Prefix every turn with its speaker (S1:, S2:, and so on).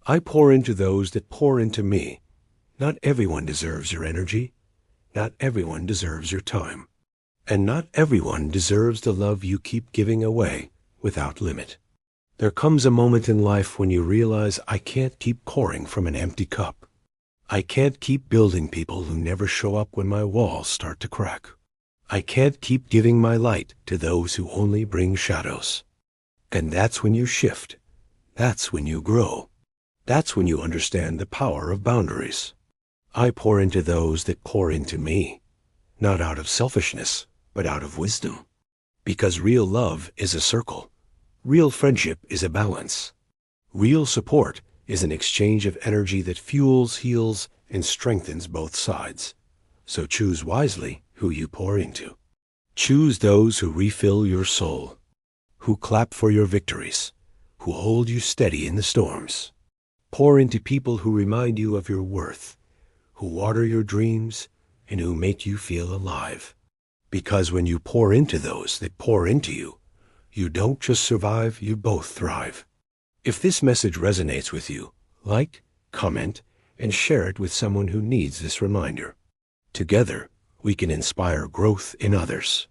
S1: I pour into those that pour into me. Not everyone deserves your energy. Not everyone deserves your time. And not everyone deserves the love you keep giving away without limit. There comes a moment in life when you realize I can't keep pouring from an empty cup. I can't keep building people who never show up when my walls start to crack. I can't keep giving my light to those who only bring shadows. And that's when you shift. That's when you grow. That's when you understand the power of boundaries. I pour into those that pour into me, not out of selfishness, but out of wisdom. Because real love is a circle. Real friendship is a balance. Real support is an exchange of energy that fuels, heals, and strengthens both sides. So choose wisely who you pour into. Choose those who refill your soul, who clap for your victories, who hold you steady in the storms. Pour into people who remind you of your worth, who water your dreams, and who make you feel alive. Because when you pour into those that pour into you, you don't just survive, you both thrive. If this message resonates with you, like, comment, and share it with someone who needs this reminder. Together, we can inspire growth in others.